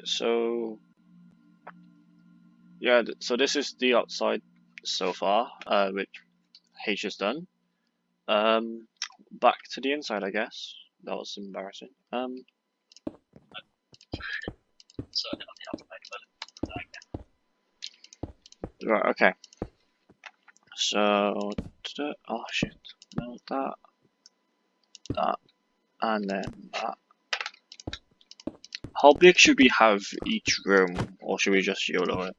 Right, so yeah, so this is the outside so far, which H has done. Back to the inside, I guess. That was embarrassing. Right, okay. So, oh shit, no, that, and then that. How big should we have each room, or should we just YOLO it?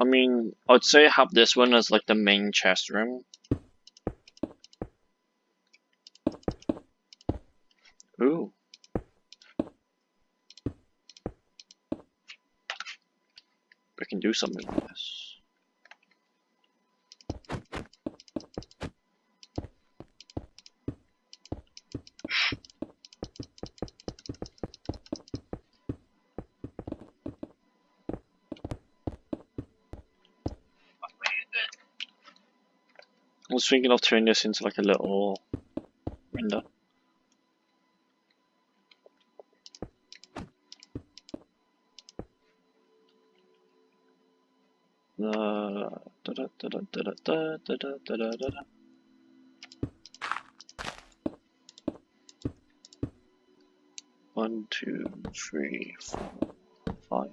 I mean, I'd say have this one as like the main chest room. Ooh. We can do something with this. I was thinking of turning this into like a little render. One, two, three, 4, 5.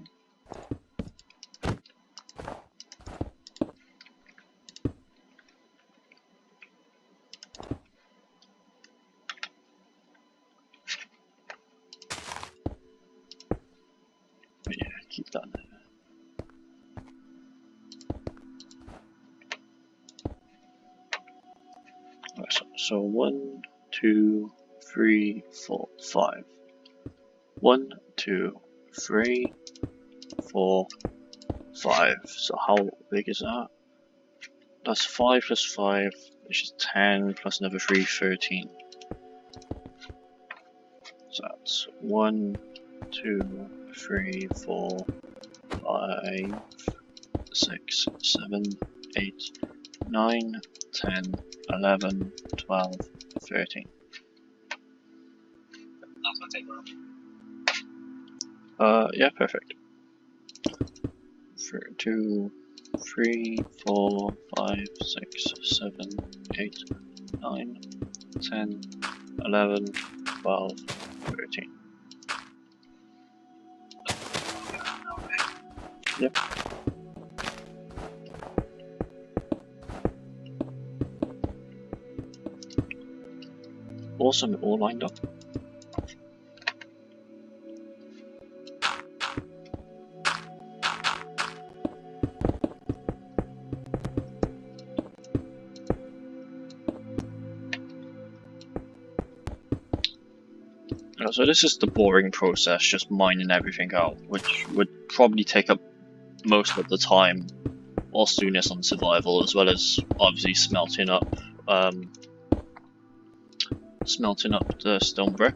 Yeah, keep that there. Right, so 1, 2, 3, 4, 5. 1, 2, 3, 4, 5. So how big is that? That's 5 plus 5, which is 10 plus another 3, 13. So that's 1, 2, 3, 4, 5, 6, 7, 8, 9, 10, 11, 12, 13. Yeah, perfect. 2, 3, 4, 5, 6, 7, 8, 9, 10, 11, 12, 13. Yep. Awesome, all lined up. So this is the boring process, just mining everything out, which would probably take up most of the time whilst doing this on survival, as well as obviously smelting up the stone brick.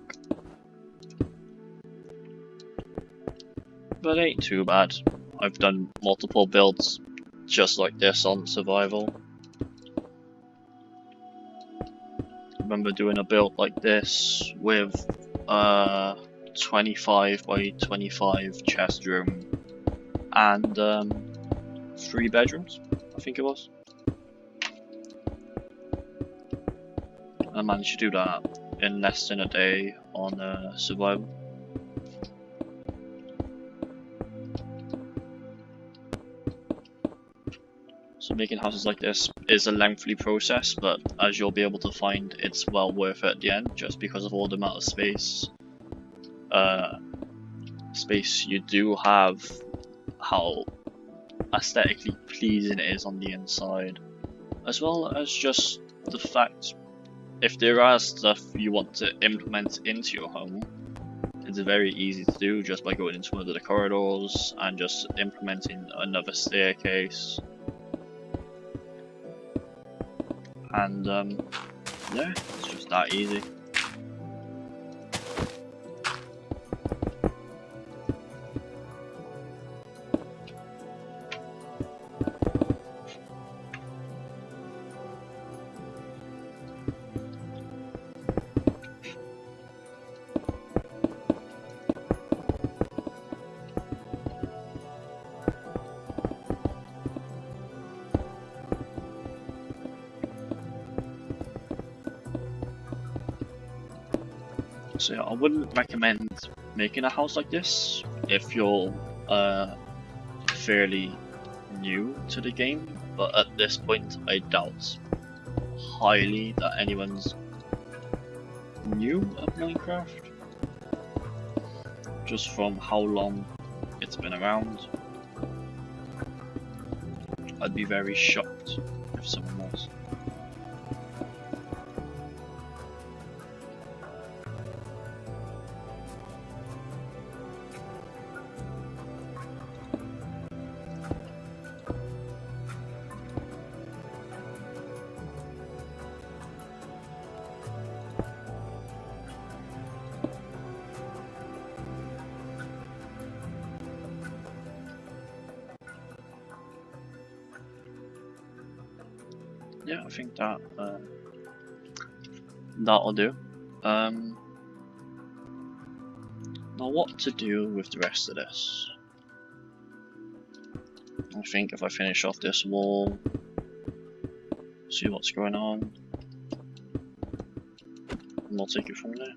But it ain't too bad. I've done multiple builds just like this on survival. I remember doing a build like this with 25 by 25 chest room and 3 bedrooms, I think it was. I managed to do that in less than a day on survival. So making houses like this is a lengthy process, but as you'll be able to find, it's well worth it at the end, just because of all the amount of space you do have, how aesthetically pleasing it is on the inside, as well as just the fact if there are stuff you want to implement into your home, it's very easy to do just by going into one of the corridors and just implementing another staircase. And yeah, it's just that easy. So yeah, I wouldn't recommend making a house like this if you're fairly new to the game, but at this point I doubt highly that anyone's new at Minecraft, just from how long it's been around. I'd be very shocked if someone was. Yeah, I think that that'll do. Now what to do with the rest of this? I think if I finish off this wall, see what's going on, and we'll take it from there.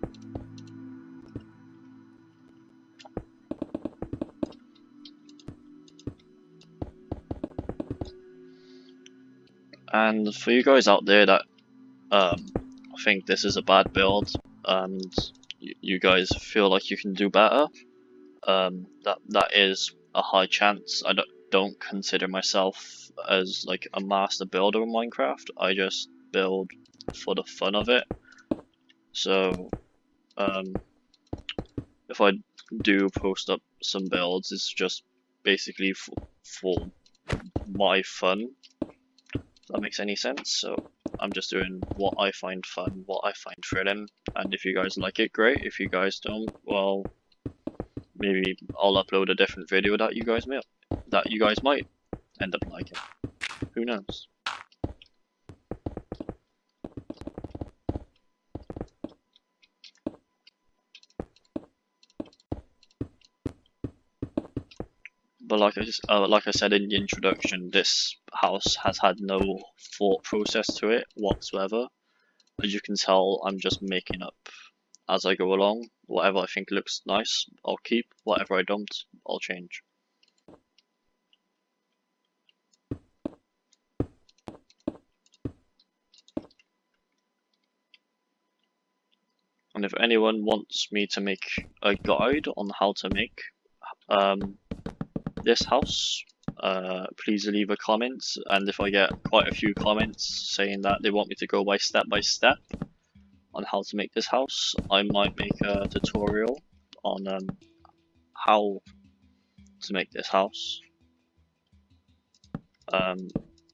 And for you guys out there that think this is a bad build and you guys feel like you can do better, that is a high chance. I don't consider myself as like a master builder in Minecraft. I just build for the fun of it. So if I do post up some builds, it's just basically for my fun. If that makes any sense. So I'm just doing what I find fun, what I find thrilling, and if you guys like it, great. If you guys don't, well, maybe I'll upload a different video that you guys might end up liking. Who knows? But like I said in the introduction, this house has had no thought process to it whatsoever. As you can tell, I'm just making up as I go along. Whatever I think looks nice, I'll keep. Whatever I don't, I'll change. And if anyone wants me to make a guide on how to make this house, please leave a comment, and if I get quite a few comments saying that they want me to go by step on how to make this house, I might make a tutorial on how to make this house,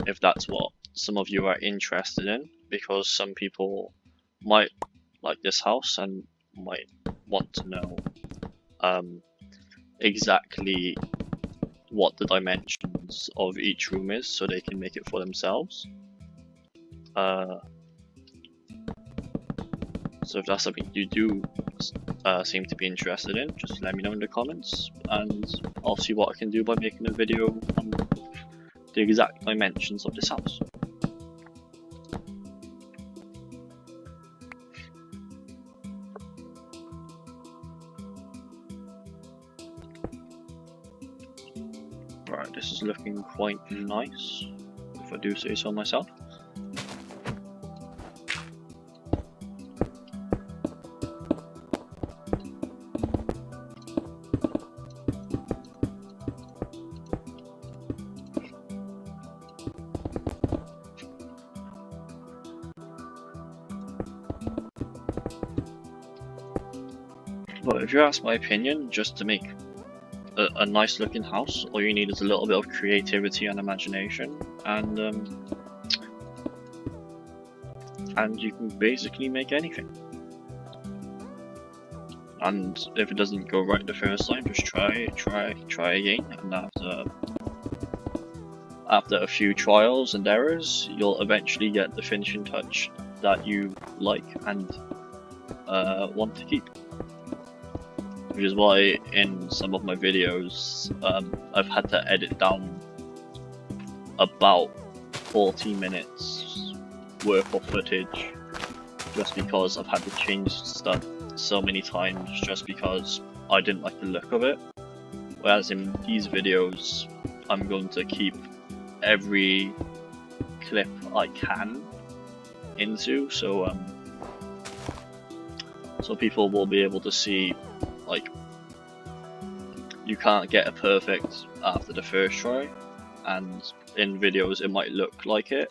if that's what some of you are interested in, because some people might like this house and might want to know exactly what the dimensions of each room is so they can make it for themselves. So if that's something you do seem to be interested in, just let me know in the comments and I'll see what I can do by making a video on the exact dimensions of this house. Right, this is looking quite nice, if I do say so myself. But if you ask my opinion, just to make a nice looking house, all you need is a little bit of creativity and imagination, and you can basically make anything. And if it doesn't go right the first time, just try again, and after a few trials and errors, you'll eventually get the finishing touch that you like and want to keep. Which is why in some of my videos I've had to edit down about 40 minutes worth of footage just because I've had to change stuff so many times just because I didn't like the look of it. Whereas in these videos, I'm going to keep every clip I can into, so people will be able to see, like, you can't get it perfect after the first try, and in videos it might look like it,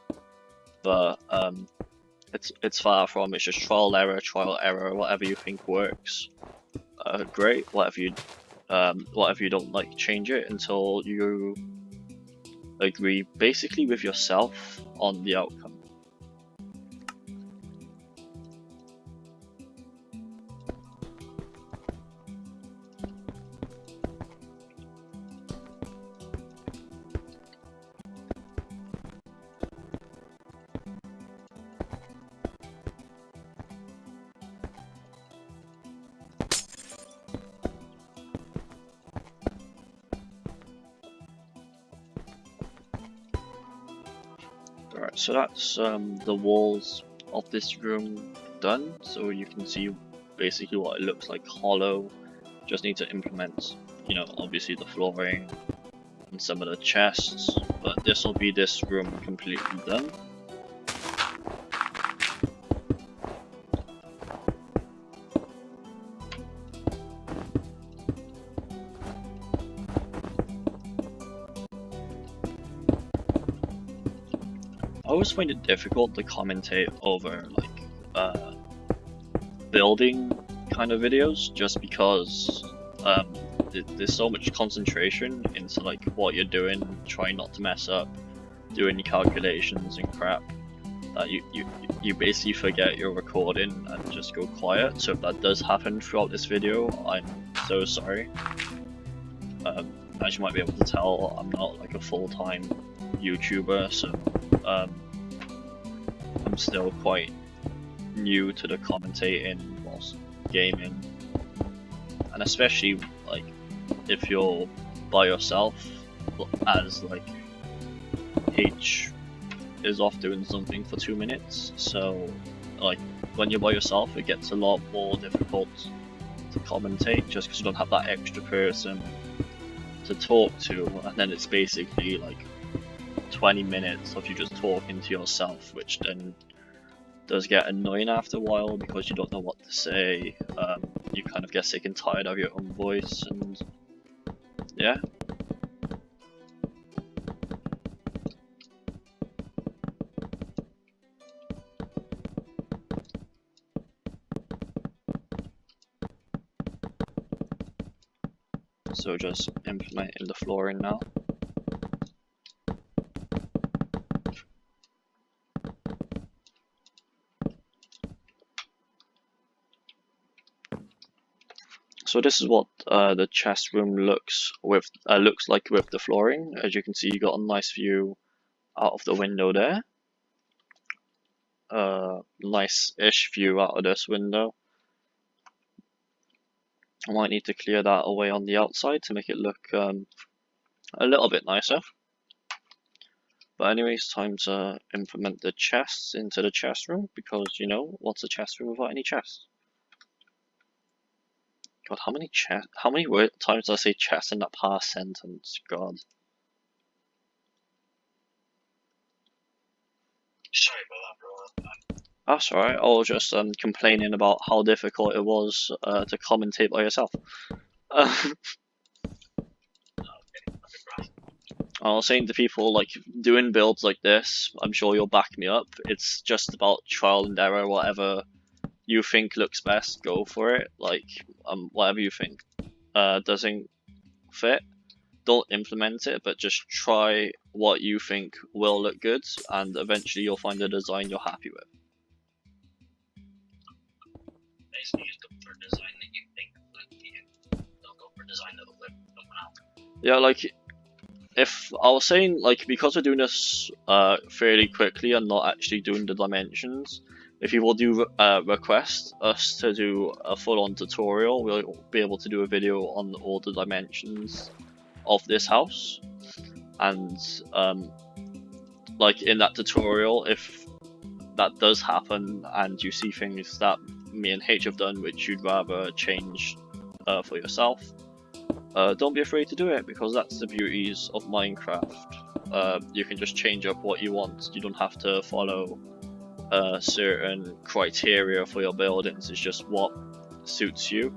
but it's far from. It's just trial error, whatever you think works, great. Whatever you don't like, change it until you agree basically with yourself on the outcome. Alright, so that's the walls of this room done, so you can see basically what it looks like hollow. Just need to implement, you know, obviously the flooring and some of the chests, but this will be this room completely done. I always find it difficult to commentate over like building kind of videos, just because there's so much concentration into like what you're doing, trying not to mess up, doing your calculations and crap, that you basically forget you're recording and just go quiet. So if that does happen throughout this video, I'm so sorry. As you might be able to tell, I'm not like a full-time YouTuber, so I'm still quite new to the commentating whilst gaming, and especially like if you're by yourself, as like H is off doing something for 2 minutes, so like when you're by yourself it gets a lot more difficult to commentate, just because you don't have that extra person to talk to, and then it's basically like 20 minutes of you just talking to yourself, which then does get annoying after a while because you don't know what to say. You kind of get sick and tired of your own voice, and yeah. So just implementing the flooring now. So this is what the chest room looks like with the flooring. As you can see, you got a nice view out of the window there. Nice-ish view out of this window. I might need to clear that away on the outside to make it look a little bit nicer. But anyways, time to implement the chests into the chest room, because, you know, what's a chest room without any chests? God, how many times did I say chest in that past sentence? God. Sorry about that, bro. That's alright. I was just complaining about how difficult it was to commentate by yourself. I was saying to people, like, doing builds like this, I'm sure you'll back me up. It's just about trial and error. Whatever you think looks best, go for it. Like, whatever you think doesn't fit, don't implement it, but just try what you think will look good, and eventually you'll find a design you're happy with. Basically, just go for a design that you think will look good. Don't go for a design that will look someone else. Yeah, like, if I was saying, like, because we're doing this fairly quickly and not actually doing the dimensions, if people do request us to do a full-on tutorial, we'll be able to do a video on all the dimensions of this house. And like in that tutorial, if that does happen and you see things that me and H have done, which you'd rather change for yourself, don't be afraid to do it, because that's the beauties of Minecraft. You can just change up what you want. You don't have to follow certain criteria for your buildings. It's just what suits you.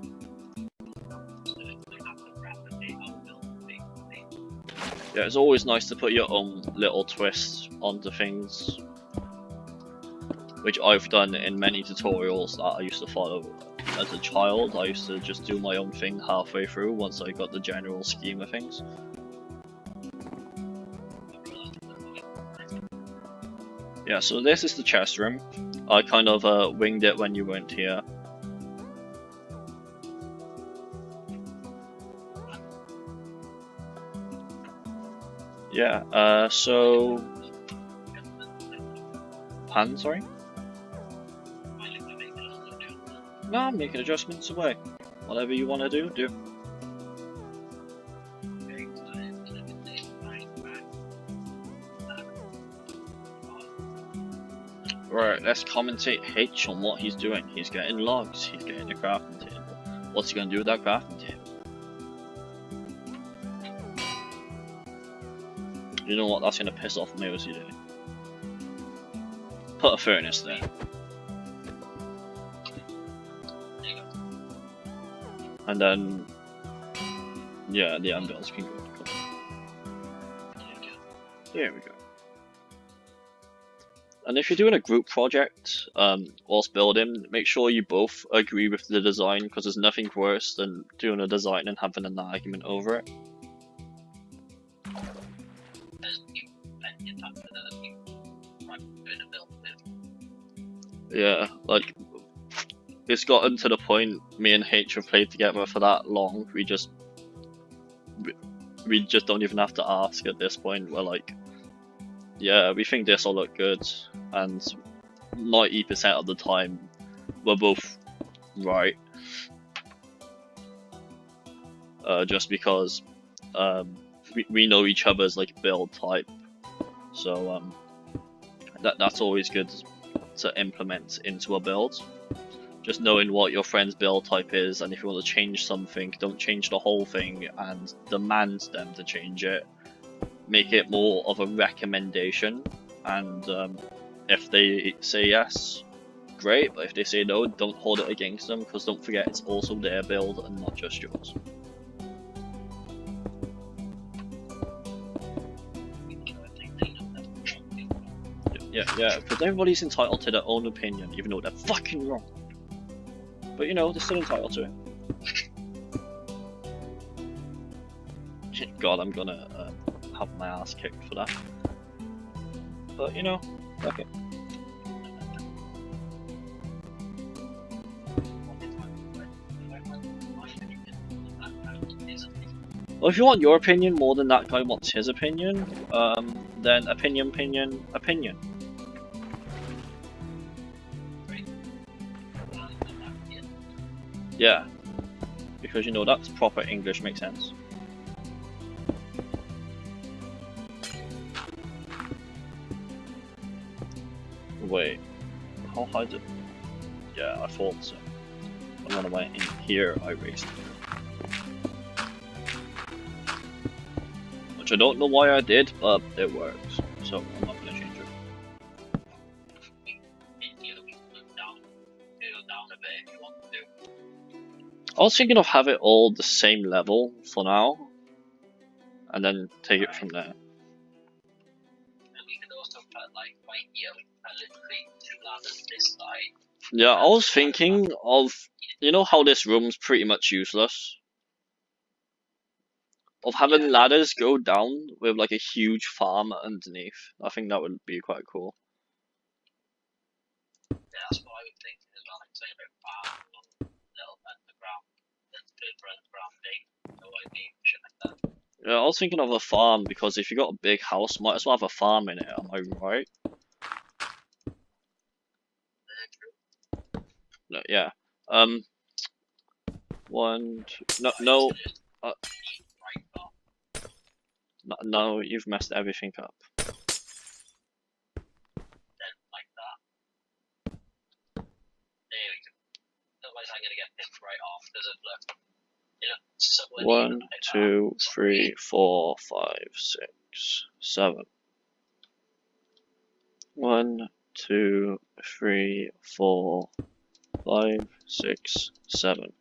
Yeah, it's always nice to put your own little twists onto things, which I've done in many tutorials that I used to follow as a child. I used to just do my own thing halfway through once I got the general scheme of things. Yeah, so this is the chest room. I kind of winged it when you weren't here. Yeah, so... Pan, sorry? No, I'm making adjustments away. Whatever you want to do, do. Right, let's commentate H on what he's doing. He's getting logs, he's getting a crafting table. What's he going to do with that crafting table? You know what, that's going to piss off me, was you doing? Put a furnace there. And then, yeah, the anvils can go. There we go. And if you're doing a group project whilst building, make sure you both agree with the design, because there's nothing worse than doing a design and having an argument over it. Yeah, like, it's gotten to the point, me and H have played together for that long, we just don't even have to ask at this point. We're like, yeah, we think this will look good, and 90% of the time, we're both right. Just because we know each other's like build type, so that's always good to implement into a build. Just knowing what your friend's build type is, and if you want to change something, don't change the whole thing and demand them to change it. Make it more of a recommendation, and if they say yes, great, but if they say no, don't hold it against them, because don't forget it's also their build and not just yours. Yeah, because everybody's entitled to their own opinion, even though they're fucking wrong. But you know, they're still entitled to it. God, I'm gonna have my ass kicked for that. But you know, fuck it. Well, if you want your opinion more than that guy wants his opinion, then opinion. Yeah, because you know that's proper English, makes sense. Wait, how high did? Yeah, I thought so. And when I went in here, I raised it. Which I don't know why I did, but it works, so I'm not gonna change it. I was thinking of have it all the same level for now, and then take it from there. And we could also put like right here, we could put literally 2 ladders this side. Yeah, I was thinking of, you know how this room's pretty much useless? Of having ladders go down with like a huge farm underneath. I think that would be quite cool. Yeah, that's what I would think as well, like say about farm on little underground, that's good for underground big, so I mean, shit like that. Yeah, I was thinking of a farm, because if you got a big house, might as well have a farm in it, am I right? No, yeah. One, two, no, no, you've messed everything up. Then like that. There we go. So 1, 2, 3, 4, 5, 6, 7. 1, 2, 3, 4, 5, 6, 7.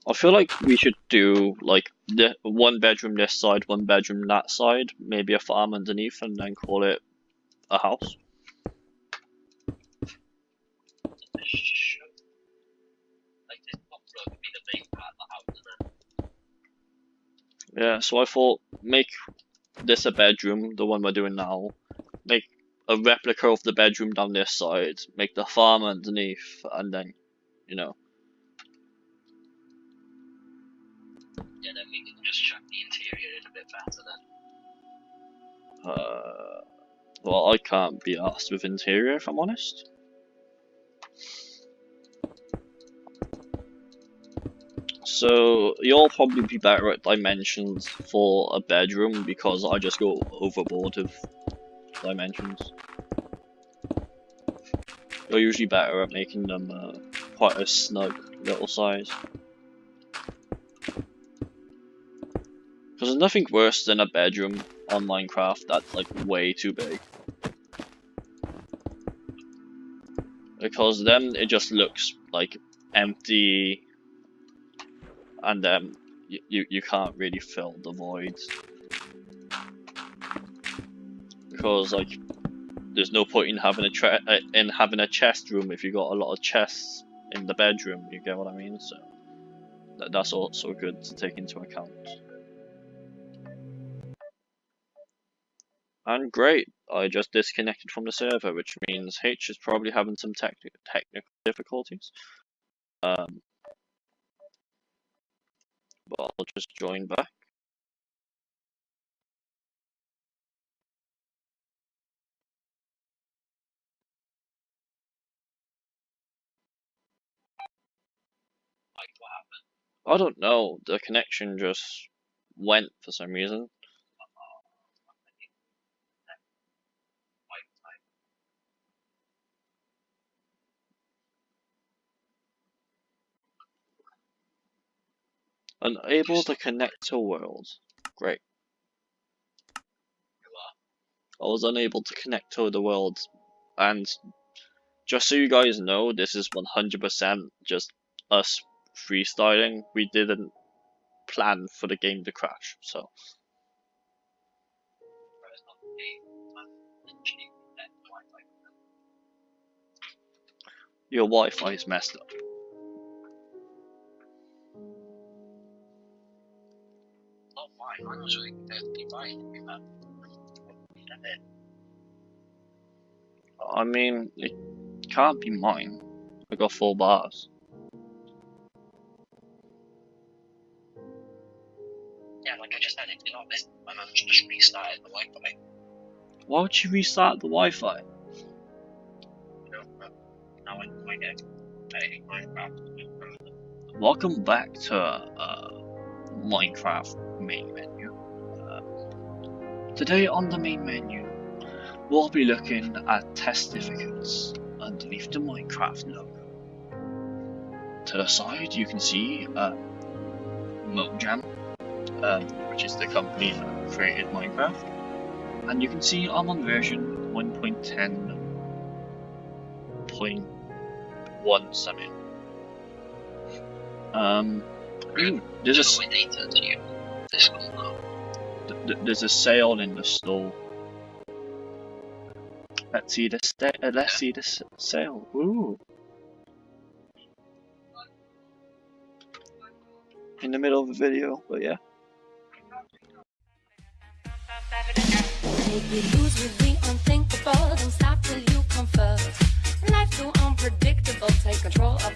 I feel like we should do like the 1 bedroom this side, 1 bedroom that side, maybe a farm underneath, and then call it a house. Yeah, so I thought make this a bedroom, the one we're doing now. Make a replica of the bedroom down this side. Make the farm underneath, and then, you know. Yeah, then we can just chuck the interior in a bit better then. Well, I can't be asked with interior, if I'm honest. So, you'll probably be better at dimensions for a bedroom, because I just go overboard with dimensions. You're usually better at making them quite a snug little size. Because there's nothing worse than a bedroom on Minecraft that's like way too big. Because then it just looks like empty, and then you can't really fill the voids. Because like there's no point in having a chest room if you got a lot of chests in the bedroom. You get what I mean? So that's also good to take into account. And great, I just disconnected from the server, which means H is probably having some technical difficulties. But I'll just join back. Like what happened? I don't know, the connection just went for some reason. Unable to connect to world. Great. I was unable to connect to the world, and just so you guys know, this is 100% just us freestyling. We didn't plan for the game to crash, so. Your Wi-Fi is messed up. Oh, mine was really perfectly fine. I mean, it can't be mine. I got 4 bars. Yeah, like I just said, it's not this. My man just restarted the Wi-Fi. Why would you restart the Wi-Fi? I don't know. Now I get a Minecraft. Welcome back to Minecraft main menu. Today on the main menu, we'll be looking at testificates underneath the Minecraft logo. To the side, you can see Mojang, which is the company that created Minecraft, and you can see I'm on version 1.10.1 something. There's a sale in the store. Let's see the sale. Ooh. In the middle of a video, but yeah. Make you lose with the unthinkable. Don't stop till you come first. Life's too unpredictable. Take control of